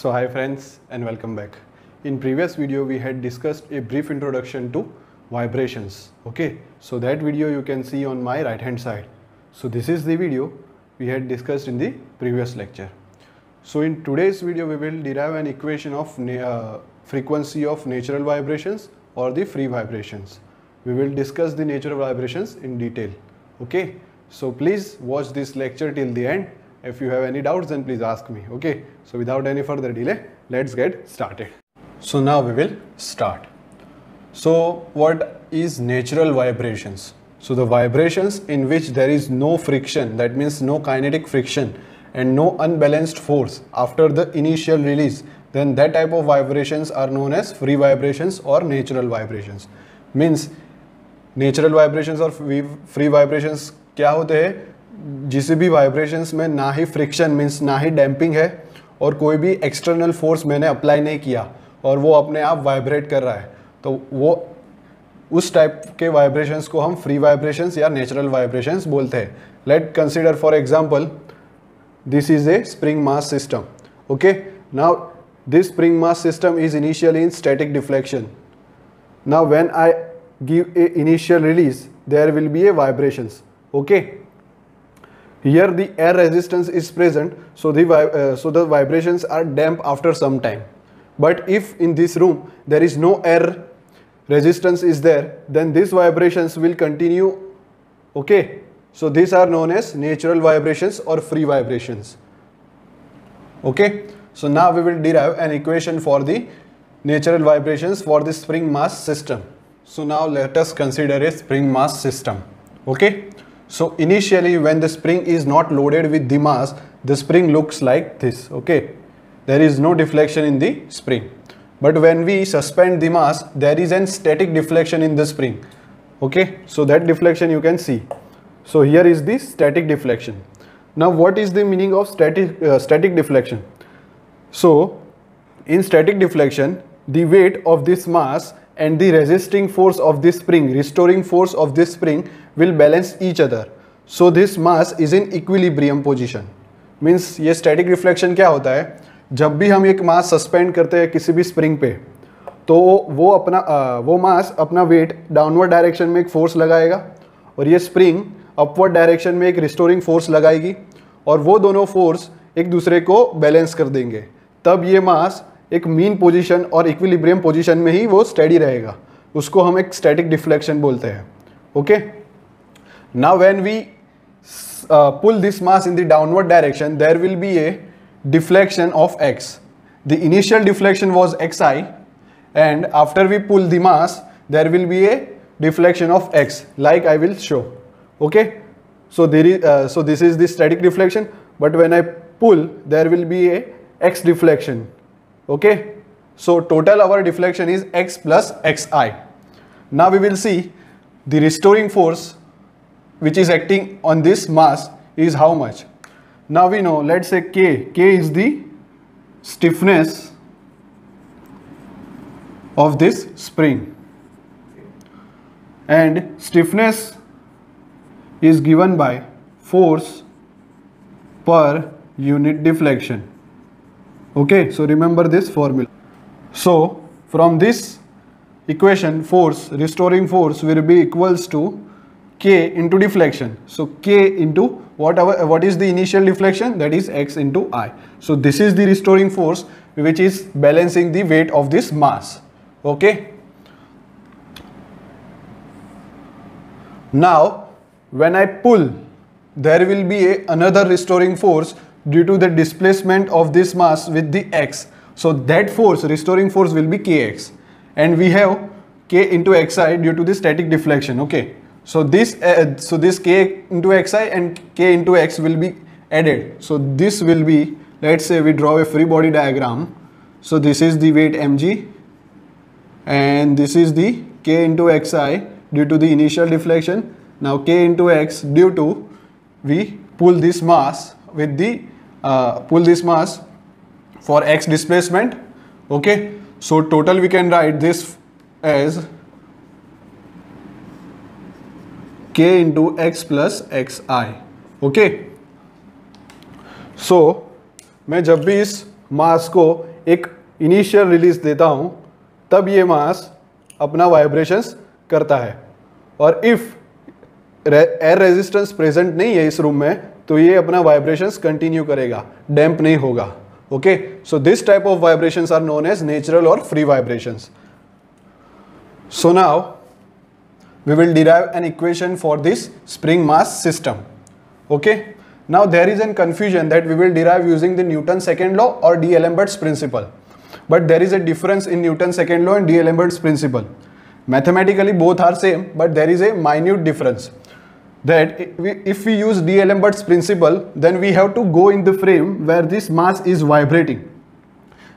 So hi friends and welcome back. In previous video we had discussed a brief introduction to vibrations. Okay, so that video you can see on my right hand side. So this is the video we had discussed in the previous lecture. So in today's video we will derive an equation of frequency of natural vibrations or the free vibrations. We will discuss the natural vibrations in detail. Okay, so please watch this lecture till the end. If you have any doubts then please ask me. Okay, so without any further delay, let's get started. So now we will start. So what is natural vibrations? So the vibrations in which there is no friction, that means no kinetic friction and no unbalanced force after the initial release, then that type of vibrations are known as free vibrations or natural vibrations. Means natural vibrations और free vibrations क्या होते हैं? जिस भी vibrations में ना ही friction means ना ही damping है और कोई भी एक्सटर्नल फोर्स मैंने अप्लाई नहीं किया और वो अपने आप वाइब्रेट कर रहा है, तो वो उस टाइप के वाइब्रेशंस को हम फ्री वाइब्रेशंस या नेचुरल वाइब्रेशंस बोलते हैं. Late consider for example this is a spring mass system. Okay, now this spring mass system is initially in static deflection. Now when I give a initial release, there will be a vibrations. Okay, here the air resistance is present, so the vibrations are damped after some time. But if in this room there is no air resistance is there, then these vibrations will continue. Okay, so these are known as natural vibrations or free vibrations. Okay, so now we will derive an equation for the natural vibrations for the spring mass system. So now let us consider a spring mass system. Okay, so initially when the spring is not loaded with the mass, the spring looks like this. Okay, there is no deflection in the spring. But when we suspend the mass, there is an static deflection in the spring. Okay, so that deflection you can see. So here is the static deflection. Now what is the meaning of static deflection? So in static deflection, the weight of this mass and the resisting force of this spring, restoring force of this spring will balance each other. So this mass is in equilibrium position. Means ये static reflection क्या होता है? जब भी हम एक मास suspend करते हैं किसी भी स्प्रिंग पे, तो वो मास अपना वेट डाउनवर्ड डायरेक्शन में एक फोर्स लगाएगा और ये स्प्रिंग अपवर्ड डायरेक्शन में एक रिस्टोरिंग फोर्स लगाएगी और वो दोनों फोर्स एक दूसरे को बैलेंस कर देंगे. तब ये मास एक मीन पोजीशन और इक्विलिब्रियम पोजीशन में ही वो स्टेडी रहेगा. उसको हम एक स्टैटिक डिफ्लेक्शन बोलते हैं. Okay, now when we pull this mass in the downward direction, there will be a deflection of x. The initial deflection was xi and after we pull the mass there will be a deflection of x, like I will show. Okay, so this is the static deflection, but when I pull there will be a x deflection. Okay, so total our deflection is x plus xi. Now we will see the restoring force which is acting on this mass is how much. Now we know, let's say k is the stiffness of this spring, and stiffness is given by force per unit deflection. Okay, so remember this formula. So from this equation, force, restoring force will be equals to k into deflection. So k into what is the initial deflection, that is x into I. So this is the restoring force which is balancing the weight of this mass. Okay, now when I pull, there will be another restoring force due to the displacement of this mass with the x. So that force, restoring force, will be kx, and we have k into xi due to the static deflection. Okay, so this k into xi and k into x will be added. So this will be, let's say we draw a free body diagram. So this is the weight mg and this is the k into xi due to the initial deflection. Now k into x due to we pull this mass with the for x displacement. Okay, so total we can write this as k into x plus xi. Okay, so मैं जब भी इस मास को एक initial release देता हूँ तब ये मास अपना वाइब्रेशंस करता है। और इफ़ एयर रेजिस्टेंस प्रेजेंट नहीं है इस रूम में तो ये अपना वाइब्रेशंस कंटिन्यू करेगा, डैम्प नहीं होगा। Okay, so this type of vibrations are known as natural और free vibrations. So now we will derive an equation for this spring mass system. Okay, now there is a confusion that we will derive using the Newton's second law or D'Alembert's principle, but there is a difference in Newton's second law and D'Alembert's principle. Mathematically both are same, but there is a minute difference that if we use D'Alembert's principle, then we have to go in the frame where this mass is vibrating.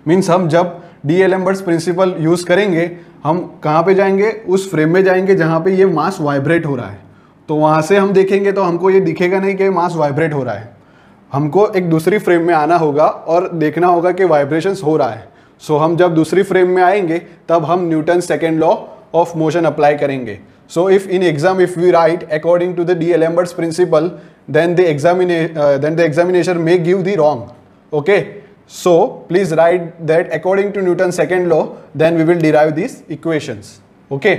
Means हम जब D'Alembert's principle use करेंगे हम कहाँ पे जाएंगे, उस frame में जाएंगे जहाँ पे ये मास वाइब्रेट हो रहा है। तो वहाँ से हम देखेंगे तो हमको ये दिखेगा नहीं कि मास वाइब्रेट हो रहा है, हमको एक दूसरी फ्रेम में आना होगा और देखना होगा कि वाइब्रेशंस हो रहा है। सो हम जब दूसरी फ्रेम में आएंगे तब हम Newton second law of motion apply करेंगे। So if in exam if we write according to the D'Alembert's principle, then the examination may give the wrong. Okay, so please write that according to Newton's second law, then we will derive these equations. Okay,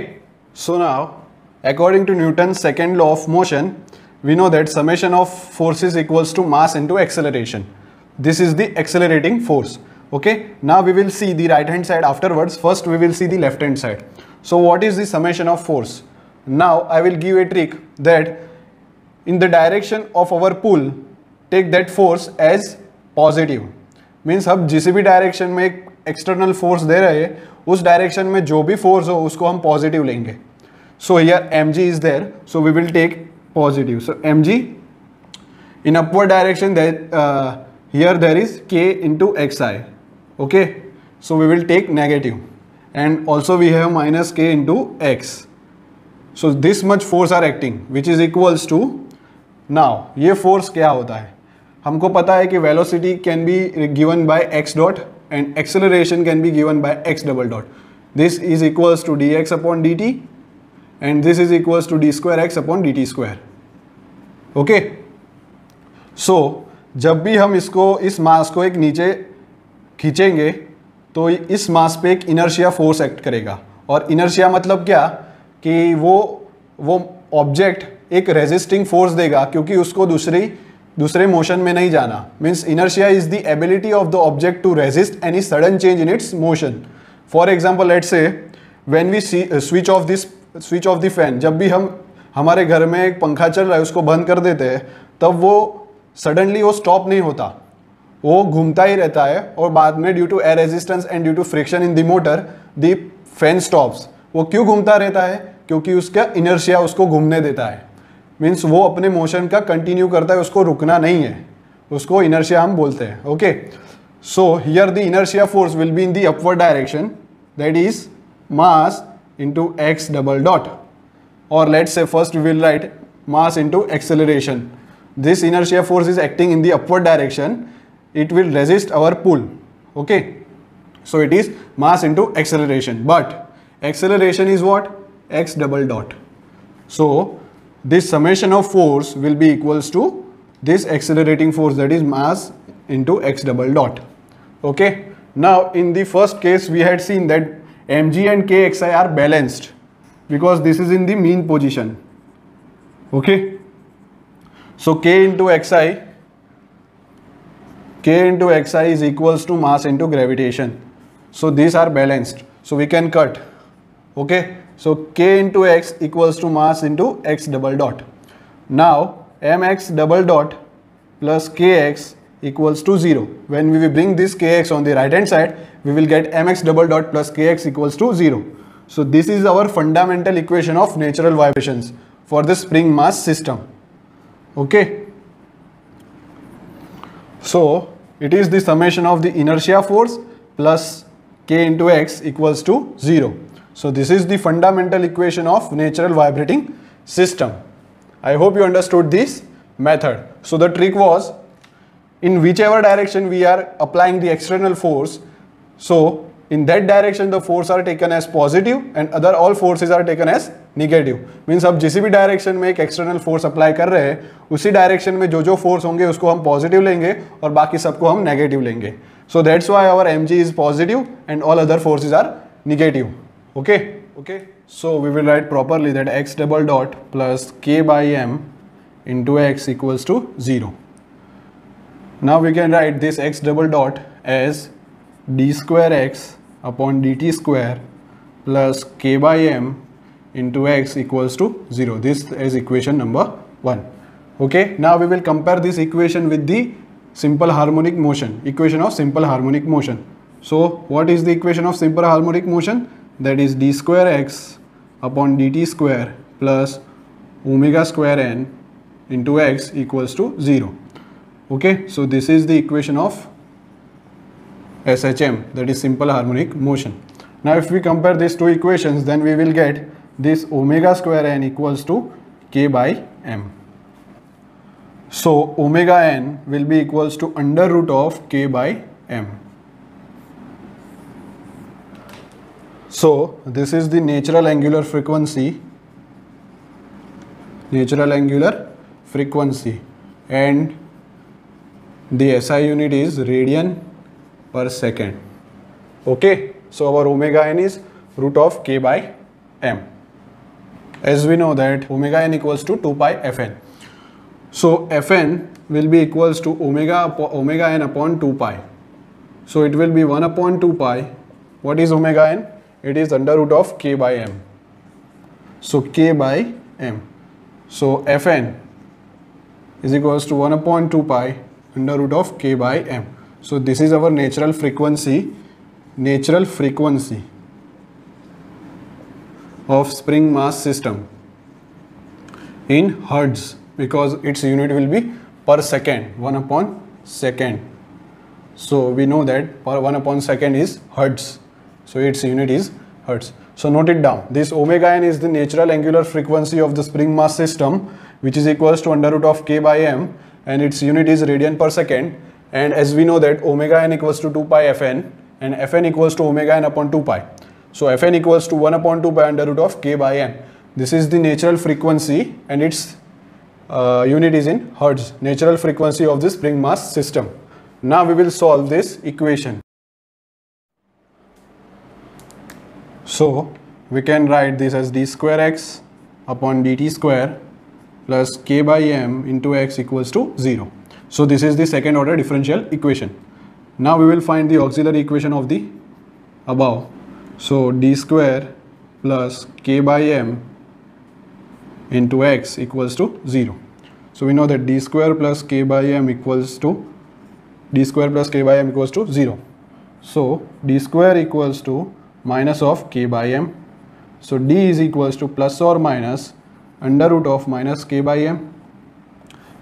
so now according to Newton's second law of motion, we know that summation of forces equals to mass into acceleration. This is the accelerating force. Okay, now we will see the right hand side afterwards. First we will see the left hand side. So what is the summation of force? Now I will give a trick that in the direction of our pull, take that force as positive. Means हम जिस भी direction में एक external force दे रहे हैं उस direction में जो भी फोर्स हो उसको हम पॉजिटिव लेंगे। So here mg is there, so we will take positive. So mg in upward direction here there is k into xi. Okay, so we will take negative and also we have minus k into x. So this much force are acting which is equals to, now ये force क्या होता है, हमको पता है कि velocity can be given by x dot and acceleration can be given by x double dot. This is equals to dx upon dt and this is equals to d square x upon dt square. Okay, so जब भी हम इसको इस मास को एक नीचे खींचेंगे तो इस मास पे एक इनर्शिया फोर्स एक्ट करेगा. और इनर्शिया मतलब क्या कि वो ऑब्जेक्ट एक रेजिस्टिंग फोर्स देगा क्योंकि उसको दूसरे मोशन में नहीं जाना. Means inertia is the ability of the object to resist any sudden change in its motion. For example let's say when we switch off the fan, जब भी हमारे घर में एक पंखा चल रहा है उसको बंद कर देते हैं तब वो सडनली वो स्टॉप नहीं होता, वो घूमता ही रहता है और बाद में due to air resistance and due to friction in the motor the fan stops. वो क्यों घूमता रहता है, क्योंकि उसका इनर्शिया उसको घूमने देता है. मीन्स वो अपने मोशन का कंटिन्यू करता है, उसको रुकना नहीं है, उसको इनर्शिया हम बोलते हैं. Okay, so here the inertia force will be in the upward direction, that is mass into x double dot. और let's say first we will write mass into acceleration. This inertia force is acting in the upward direction, it will resist our pull. Okay, so it is mass into acceleration, but acceleration is what? X double dot. So this summation of force will be equals to this accelerating force, that is mass into x double dot. Okay, now in the first case we had seen that mg and kxi are balanced because this is in the mean position. Okay, so k into xi is equals to mass into gravitation. So these are balanced, so we can cut. Okay, so k into x equals to mass into x double dot. Now mx double dot plus kx equals to 0. When we will bring this kx on the right hand side, we will get mx double dot plus kx equals to 0. So this is our fundamental equation of natural vibrations for the spring mass system. Okay, so it is the summation of the inertia force plus k into x equals to 0. So this is the fundamental equation of natural vibrating system. I hope you understood this method. So the trick was, in whichever direction we are applying the external force, so in that direction the force are taken as positive and other all forces are taken as negative. Means अब जिस भी direction में एक external force apply कर रहे हैं उसी direction में जो फोर्स होंगे उसको हम पॉजिटिव लेंगे और बाकी सबको हम नेगेटिव लेंगे. So that's why our mg is positive and all other forces are negative. Okay. So we will write properly that x double dot plus k by m into x equals to 0. Now we can write this x double dot as d square x upon dt square plus k by m into x equals to 0. This is equation number 1. Okay, now we will compare this equation with the simple harmonic motion, equation of simple harmonic motion. So what is the equation of simple harmonic motion? That is d square x upon dt square plus omega square n into x equals to 0. Okay, so this is the equation of SHM, that is simple harmonic motion. Now if we compare these two equations, then we will get this omega square n equals to k by m. So omega n will be equals to under root of k by m. So this is the natural angular frequency, and the SI unit is radian per second. Okay, so our omega n is root of k by m. As we know that omega n equals to 2 pi fn. So fn will be equals to omega n upon 2 pi. So it will be 1 upon 2 pi. What is omega n? It is under root of k by m. So k by m. So fn is equals to 1 upon 2 pi under root of k by m. So this is our natural frequency of spring mass system in hertz, because its unit will be per second, 1 upon second. So we know that per 1 upon second is hertz. So its unit is hertz. So note it down. This omega n is the natural angular frequency of the spring mass system, which is equals to under root of k by m, and its unit is radian per second. And as we know that omega n equals to 2 pi fn, and fn equals to omega n upon 2 pi. So fn equals to 1 upon 2 pi under root of k by m. This is the natural frequency, and its unit is in hertz, natural frequency of the spring mass system. Now we will solve this equation. So we can write this as d square x upon dt square plus k by m into x equals to 0. So this is the second order differential equation. Now we will find the auxiliary equation of the above. So d square plus k by m into x equals to 0. So we know that d square plus k by m equals to 0. So d square equals to minus of k by m. So d is equals to plus or minus under root of minus k by m.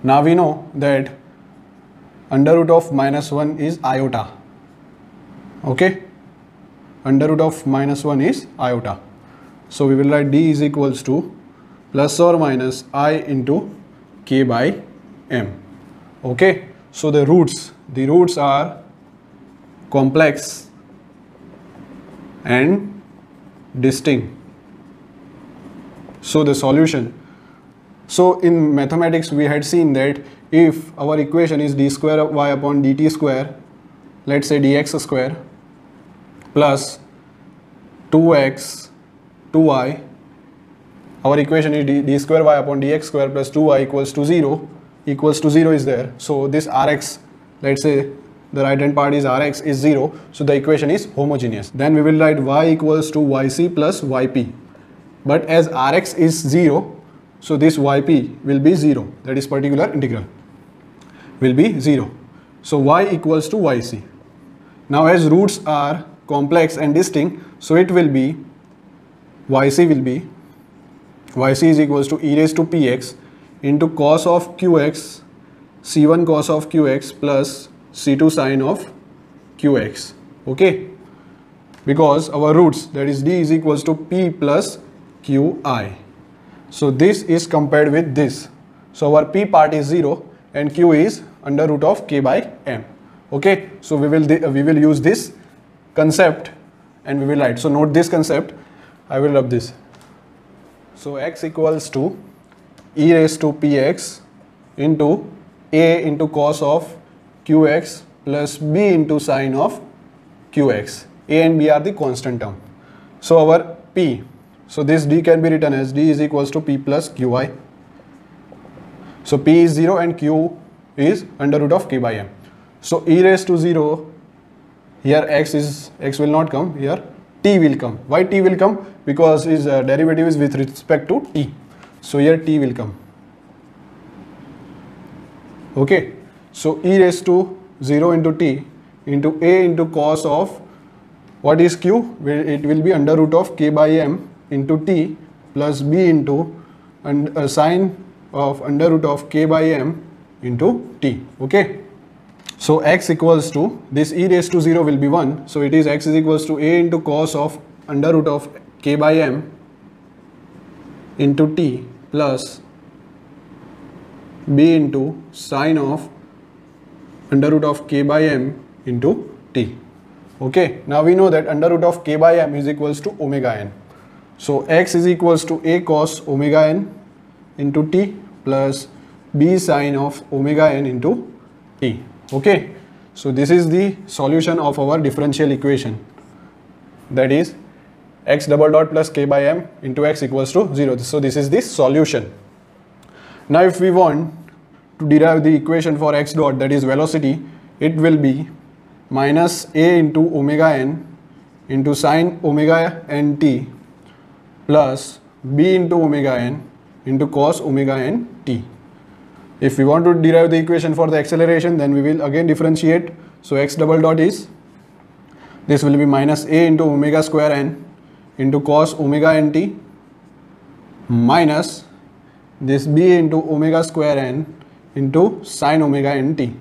Now we know that under root of minus 1 is iota. Okay, under root of minus 1 is iota. So we will write d is equals to plus or minus I into k by m. Okay, so the roots are complex and distinct. So the solution. So in mathematics we had seen that if our equation is d square y upon dt square, let's say dx square plus 2x 2y, our equation is d square y upon dx square plus 2y equals to 0 is there. So this rx, let's say the right hand part is rx is 0, so the equation is homogeneous. Then we will write y equals to yc plus yp, but as rx is 0, so this yp will be 0, that is particular integral will be 0. So y equals to yc. Now as roots are complex and distinct, so it will be yc is equals to e raised to px into cos of qx, c1 cos of qx plus c2 sin of qx. Okay, because our roots, that is d is equals to p plus qi. So this is compared with this. So our p part is 0 and q is under root of k by m. Okay, so we will use this concept and we will write. So note this concept. I will rub this. So x equals to e raised to px into a into cos of qx plus b into sine of qx. A and b are the constant term. So our p, so this d can be written as d is equals to p plus qi. So p is 0 and q is under root of k by m. So e raised to 0, here x will not come, here t will come. Why t will come? Because its derivative is with respect to t. So here t will come. Okay. So e raised to 0 into t into a into cos of what is q? It will be under root of k by m into t plus b into sine of under root of k by m into t. Okay. So x equals to, this e raised to 0 will be 1. So it is x is equals to a into cos of under root of k by m into t plus b into sine of under root of k by m into t. Okay. Now we know that under root of k by m is equals to omega n. So x is equals to a cos omega n into t plus b sine of omega n into t. Okay. So this is the solution of our differential equation, that is x double dot plus k by m into x equals to 0. So this is the solution. Now if we want to derive the equation for x dot, that is velocity, it will be minus a into omega n into sine omega n t plus b into omega n into cos omega n t. If we want to derive the equation for the acceleration, then we will again differentiate. So x double dot is, this will be minus a into omega square n into cos omega n t minus this b into omega square n into sine omega n t.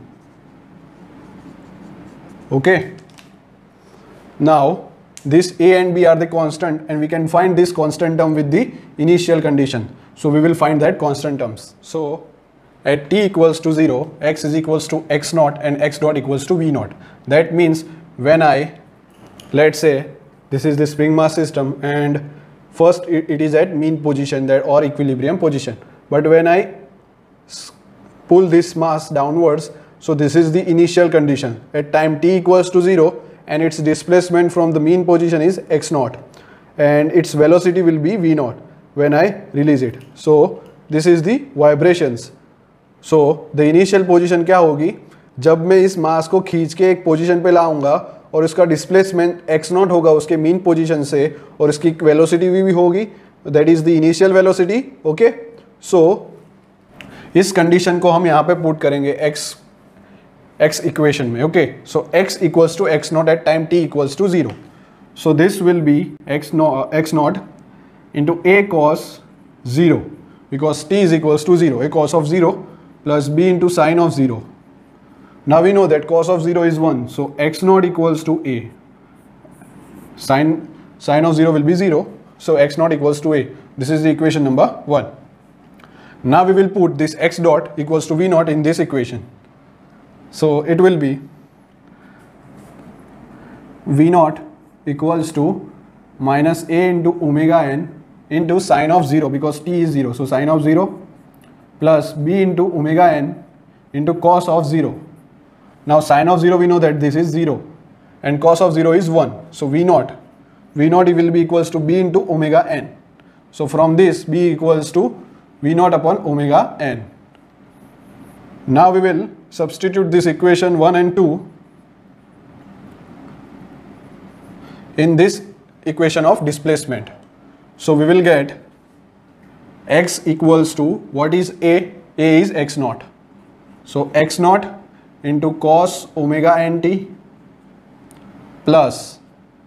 Okay. Now this a and b are the constant, and we can find this constant term with the initial condition. So we will find that constant terms. So at t equals to 0, x is equals to x naught and x dot equals to v naught. That means when I, let's say this is the spring mass system, and first it is at mean position, that or equilibrium position. But when I pull this mass downwards, so this is the initial condition at time t equals to 0, and its displacement from the mean position is x naught, and its velocity will be v naught when I release it. So this is the vibrations. So the initial position क्या होगी, जब मैं इस मास को खींच के एक position पे लाऊंगा और उसका डिस्प्लेसमेंट x नॉट होगा उसके मीन पोजीशन से, और उसकी वेलोसिटी भी होगी, that is the initial velocity. Okay. So इस कंडीशन को हम यहाँ पे पुट करेंगे x इक्वेशन में. Okay. So x equals to x not at time t equals to 0. So this will be x not into a cos 0, because t is equals to 0, a cos of 0 plus b into sine of 0. Now we know that cos of 0 is 1, so x naught equals to a. Sine of 0 will be 0, so x naught equals to a. This is the equation number 1. Now we will put this x dot equals to v naught in this equation. So it will be v naught equals to minus a into omega n into sine of 0, because t is 0, so sine of 0 plus b into omega n into cos of 0. Now sine of 0 we know that this is 0 and cos of 0 is 1. So v naught will be equals to b into omega n. So from this b equals to v naught upon omega n. Now we will substitute this equation 1 and 2 in this equation of displacement. So we will get x equals to, what is a? A is x naught. So x naught into cos omega n t plus,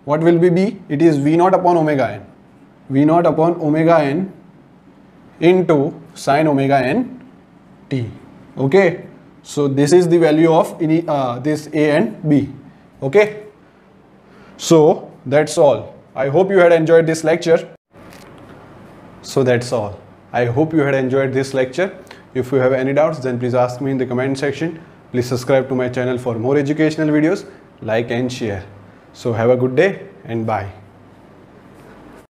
what will be b? It is v naught upon omega n. V naught upon omega n into sine omega n t. Okay. So this is the value of this a and b. Okay. So that's all. I hope you had enjoyed this lecture. So that's all. I hope you had enjoyed this lecture. If you have any doubts, then please ask me in the comment section. Please subscribe to my channel for more educational videos. Like and share. So have a good day and bye.